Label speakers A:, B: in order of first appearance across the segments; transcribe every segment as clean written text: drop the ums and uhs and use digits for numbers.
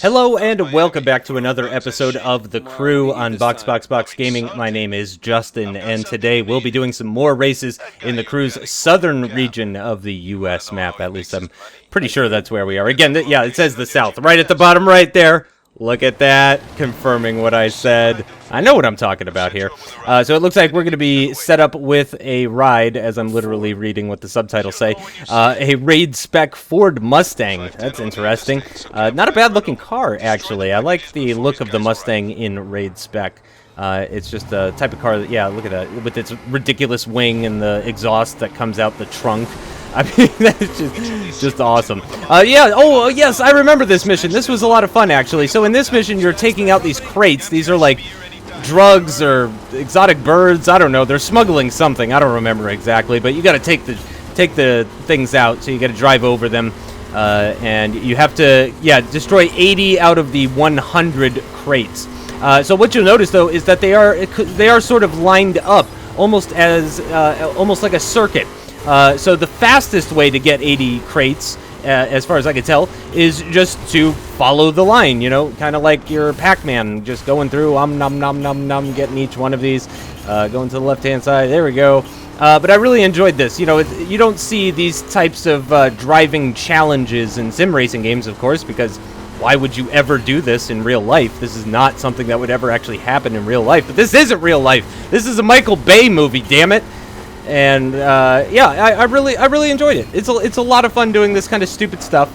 A: Hello and welcome back to another episode of The Crew on Box Gaming. My name is Justin, and today we'll be doing some more races in the Crew's southern region of the U.S. map. At least I'm pretty sure that's where we are. Again, yeah, it says the south, right at the bottom right there. Look at that, confirming what I said. I know what I'm talking about here. So it looks like we're going to be set up with a ride, as I'm literally reading what the subtitles say. A raid spec Ford Mustang. That's interesting. Not a bad looking car, actually. I like the look of the Mustang in raid spec. It's just a type of car that, yeah, look at that, with its ridiculous wing and the exhaust that comes out the trunk. I mean, that's just awesome. Yeah, oh, yes, I remember this mission. This was a lot of fun, actually. So in this mission, you're taking out these crates. These are like drugs or exotic birds. I don't know. They're smuggling something. I don't remember exactly, but you got to take the things out. So you got to drive over them, and you have to, yeah, destroy 80 out of the 100 crates. So what you'll notice, though, is that they are sort of lined up, almost like a circuit. So the fastest way to get 80 crates, as far as I can tell, is just to follow the line, you know, kind of like your Pac-Man, just going through, nom nom nom nom, getting each one of these, going to the left-hand side, there we go. But I really enjoyed this. You know, you don't see these types of driving challenges in sim racing games, of course, because why would you ever do this in real life? This is not something that would ever actually happen in real life. But this isn't real life. This is a Michael Bay movie, damn it. And yeah, I really enjoyed it. It's a lot of fun doing this kind of stupid stuff.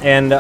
A: And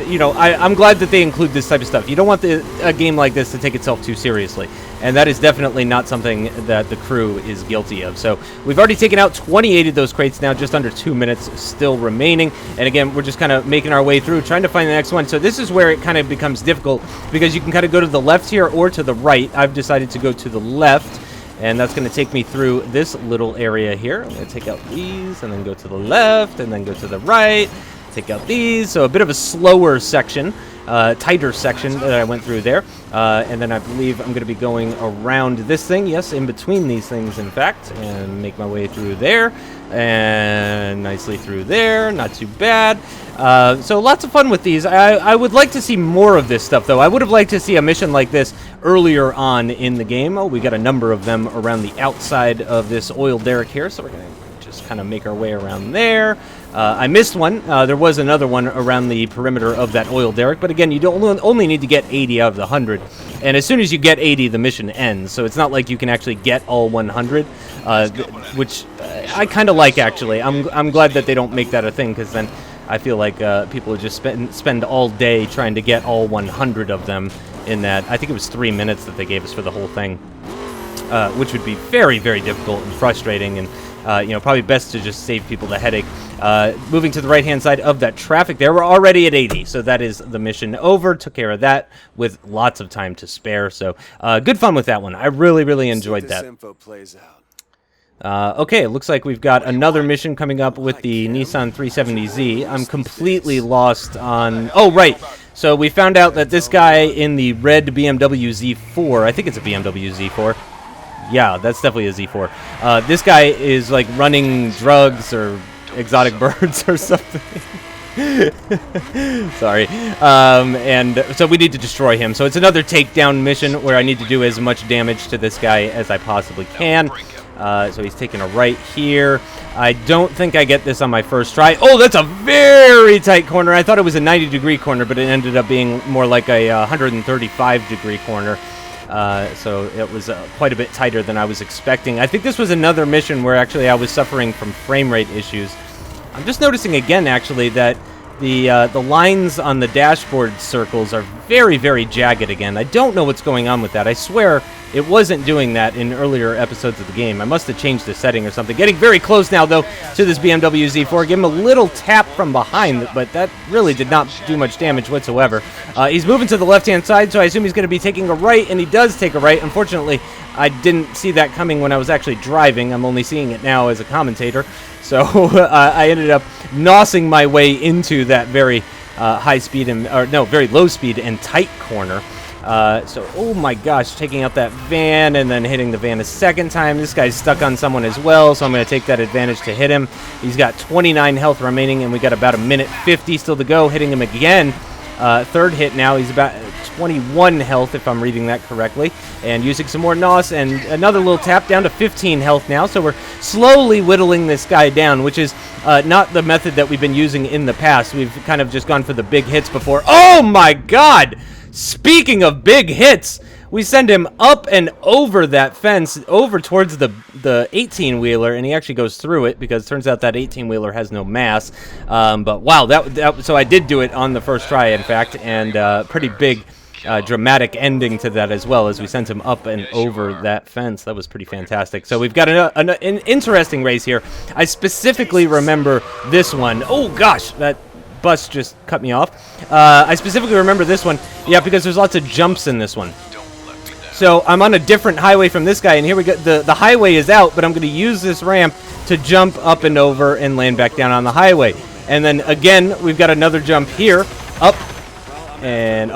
A: you know, I'm glad that they include this type of stuff. You don't want a game like this to take itself too seriously, and that is definitely not something that the Crew is guilty of. So we've already taken out 28 of those crates now, just under 2 minutes still remaining. And again, we're just kind of making our way through, trying to find the next one. So this is where it kind of becomes difficult, because you can kind of go to the left here or to the right. I've decided to go to the left, and that's going to take me through this little area here. I'm going to take out these, and then go to the left, and then go to the right. Take out these, so a bit of a slower section, tighter section that I went through there. And then I believe I'm going to be going around this thing, yes, in between these things, in fact, and make my way through there, and nicely through there, not too bad. So lots of fun with these. I would like to see more of this stuff, though. I would have liked to see a mission like this earlier on in the game. Oh, we got a number of them around the outside of this oil derrick here, so we're going to just kind of make our way around there. I missed one. There was another one around the perimeter of that oil derrick, but again, you only need to get 80 out of the 100, and as soon as you get 80, the mission ends, so it's not like you can actually get all 100, which I kind of like, actually. I'm glad that they don't make that a thing, because then I feel like people just spend all day trying to get all 100 of them in that. I think it was 3 minutes that they gave us for the whole thing, which would be very, very difficult and frustrating, and you know, probably best to just save people the headache. Moving to the right-hand side of that traffic there, we're already at 80, so that is the mission over. Took care of that with lots of time to spare, so good fun with that one. I really enjoyed that. Okay, it looks like we've got another mission coming up with the Nissan 370Z. I'm completely lost on... Oh, right. So we found out that this guy in the red BMW Z4, I think it's a BMW Z4. Yeah, that's definitely a Z4. This guy is like running drugs or exotic birds or something. Sorry. And so we need to destroy him. So it's another takedown mission where I need to do as much damage to this guy as I possibly can. So he's taking a right here. I don't think I get this on my first try. Oh, that's a very tight corner. I thought it was a 90-degree corner, but it ended up being more like a 135-degree corner. So it was quite a bit tighter than I was expecting. I think this was another mission where actually I was suffering from frame rate issues. I'm just noticing again, actually, that the lines on the dashboard circles are very jagged again. I don't know what's going on with that. I swear it wasn't doing that in earlier episodes of the game. I must have changed the setting or something. Getting very close now, though, to this BMW Z4. Give him a little tap from behind, but that really did not do much damage whatsoever. He's moving to the left-hand side, so I assume he's going to be taking a right, and he does take a right. Unfortunately, I didn't see that coming when I was actually driving. I'm only seeing it now as a commentator. So I ended up nosing my way into that very high speed, very low speed and tight corner. So, oh my gosh, taking out that van and then hitting the van a second time. This guy's stuck on someone as well, so I'm going to take that advantage to hit him. He's got 29 health remaining, and we got about a minute 50 still to go. Hitting him again. Third hit now. He's about 21 health, if I'm reading that correctly. And using some more NOS and another little tap down to 15 health now. So we're slowly whittling this guy down, which is not the method that we've been using in the past. We've kind of just gone for the big hits before. Oh my god! Speaking of big hits, we send him up and over that fence, over towards the 18-wheeler, and he actually goes through it because it turns out that 18-wheeler has no mass. But wow, so I did do it on the first try, in fact, and pretty big, dramatic ending to that as well as we sent him up and over that fence. That was pretty fantastic. So we've got an interesting race here. I specifically remember this one. Oh gosh, that bus just cut me off. I specifically remember this one, yeah, because there's lots of jumps in this one. So I'm on a different highway from this guy, and here we go. The highway is out, but I'm going to use this ramp to jump up and over and land back down on the highway. And then again, we've got another jump here, up, and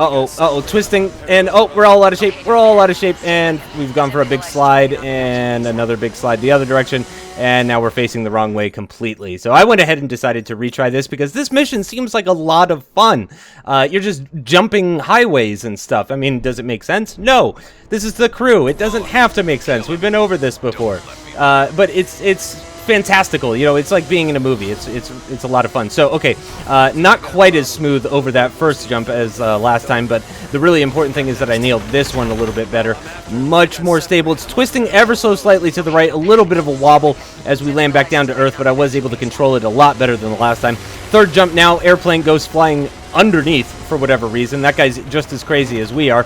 A: twisting, and we're all out of shape, and we've gone for a big slide and another big slide the other direction, and now we're facing the wrong way completely. So I went ahead and decided to retry this because this mission seems like a lot of fun. You're just jumping highways and stuff. I mean, does it make sense? No. This is The Crew. It doesn't have to make sense. We've been over this before. But it's fantastical. You know, it's like being in a movie. It's a lot of fun. So, okay, not quite as smooth over that first jump as last time, but the really important thing is that I nailed this one a little bit better. Much more stable. It's twisting ever so slightly to the right, a little bit of a wobble as we land back down to earth, but I was able to control it a lot better than the last time. Third jump now, airplane goes flying underneath for whatever reason. That guy's just as crazy as we are.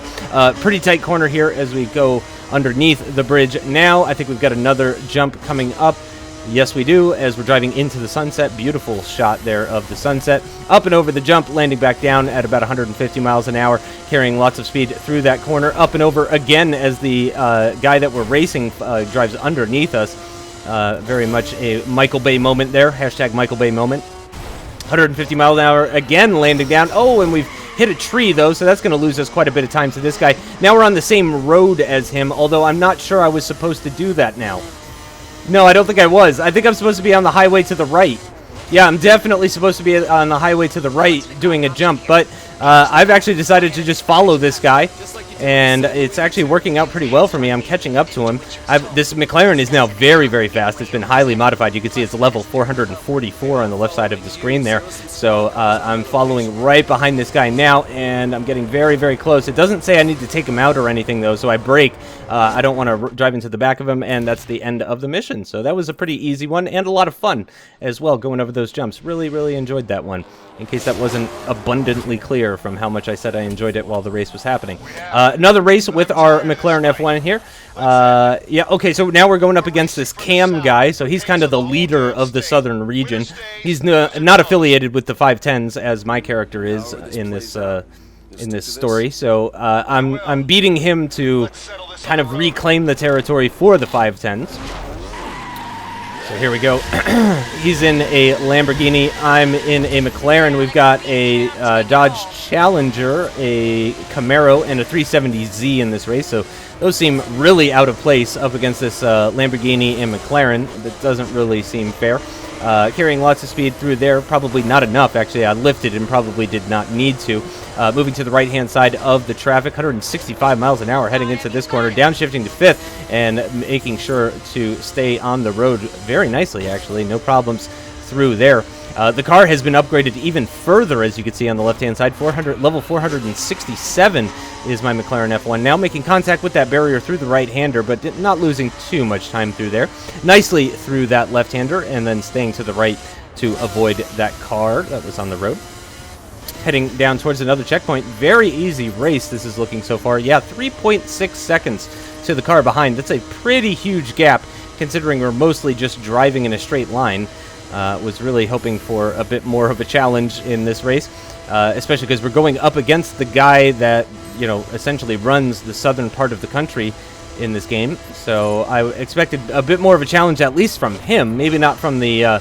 A: Pretty tight corner here as we go underneath the bridge. Now, I think we've got another jump coming up. Yes, we do, as we're driving into the sunset. Beautiful shot there of the sunset. Up and over the jump, landing back down at about 150 miles an hour, carrying lots of speed through that corner. Up and over again as the guy that we're racing drives underneath us. Very much a Michael Bay moment there. Hashtag Michael Bay moment. 150 miles an hour, again landing down. Oh, and we've hit a tree, though, so that's going to lose us quite a bit of time to this guy. Now we're on the same road as him, although I'm not sure I was supposed to do that now. No, I don't think I was. I think I'm supposed to be on the highway to the right. Yeah, I'm definitely supposed to be on the highway to the right doing a jump, but I've actually decided to just follow this guy, and it's actually working out pretty well for me. I'm catching up to him. This McLaren is now very, very fast. It's been highly modified. You can see it's level 444 on the left side of the screen there. So I'm following right behind this guy now, and I'm getting very, very close. It doesn't say I need to take him out or anything, though, so I brake. I don't want to drive into the back of him, and that's the end of the mission. So that was a pretty easy one, and a lot of fun as well, going over those jumps. Really, really enjoyed that one, in case that wasn't abundantly clear from how much I said I enjoyed it while the race was happening. Another race with our McLaren F1 here. Yeah, okay, so now we're going up against this Cam guy, so he's kind of the leader of the southern region. He's not affiliated with the 510s, as my character is in this story, so I'm beating him to kind of reclaim the territory for the 510s. So here we go. He's in a Lamborghini. I'm in a McLaren. We've got a Dodge Challenger, a Camaro, and a 370Z in this race. So those seem really out of place up against this Lamborghini and McLaren. That doesn't really seem fair. Carrying lots of speed through there. Probably not enough, actually. I lifted and probably did not need to. Moving to the right-hand side of the traffic, 165 miles an hour heading into this corner, downshifting to 5th and making sure to stay on the road very nicely, actually. No problems through there. The car has been upgraded even further, as you can see on the left-hand side. Level 467 is my McLaren F1. Now making contact with that barrier through the right-hander, but not losing too much time through there. Nicely through that left-hander, and then staying to the right to avoid that car that was on the road. Heading down towards another checkpoint. Very easy race this is looking so far. Yeah, 3.6 seconds to the car behind. That's a pretty huge gap, considering we're mostly just driving in a straight line. Was really hoping for a bit more of a challenge in this race, especially because we're going up against the guy that, you know, essentially runs the southern part of the country in this game. So I expected a bit more of a challenge, at least from him. Maybe not from the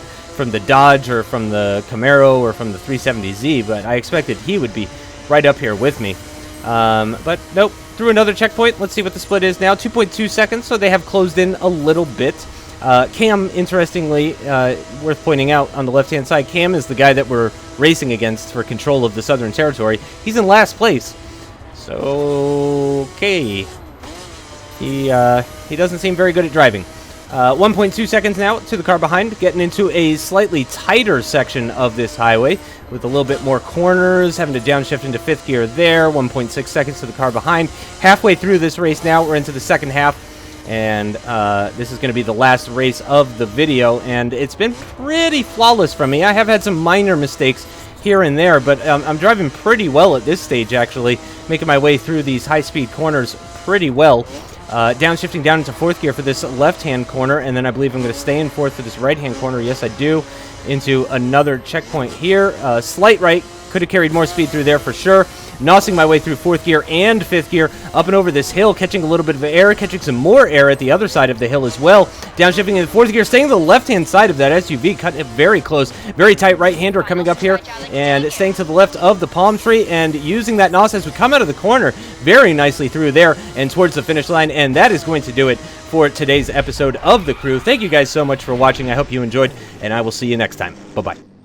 A: Dodge or from the Camaro or from the 370Z, but I expected he would be right up here with me. But nope, through another checkpoint. Let's see what the split is now. 2.2 seconds, so they have closed in a little bit. Cam, interestingly, worth pointing out on the left-hand side, Cam is the guy that we're racing against for control of the Southern Territory. He's in last place. So, okay. He doesn't seem very good at driving. 1.2 seconds now to the car behind, getting into a slightly tighter section of this highway with a little bit more corners, having to downshift into 5th gear there. 1.6 seconds to the car behind. Halfway through this race now, we're into the second half. And this is going to be the last race of the video, and it's been pretty flawless from me. I have had some minor mistakes here and there, but I'm driving pretty well at this stage, actually, making my way through these high-speed corners pretty well. Downshifting down into 4th gear for this left-hand corner, and then I believe I'm going to stay in 4th for this right-hand corner. Yes, I do. Into another checkpoint here. Slight right. Could have carried more speed through there for sure. Nosing my way through 4th gear and 5th gear, up and over this hill, catching a little bit of air, catching some more air at the other side of the hill as well. Downshifting into 4th gear, staying to the left-hand side of that SUV, cut it very close. Very tight right-hander coming up here, and staying to the left of the palm tree, and using that nos as we come out of the corner very nicely through there and towards the finish line, and that is going to do it for today's episode of The Crew. Thank you guys so much for watching. I hope you enjoyed, and I will see you next time. Bye-bye.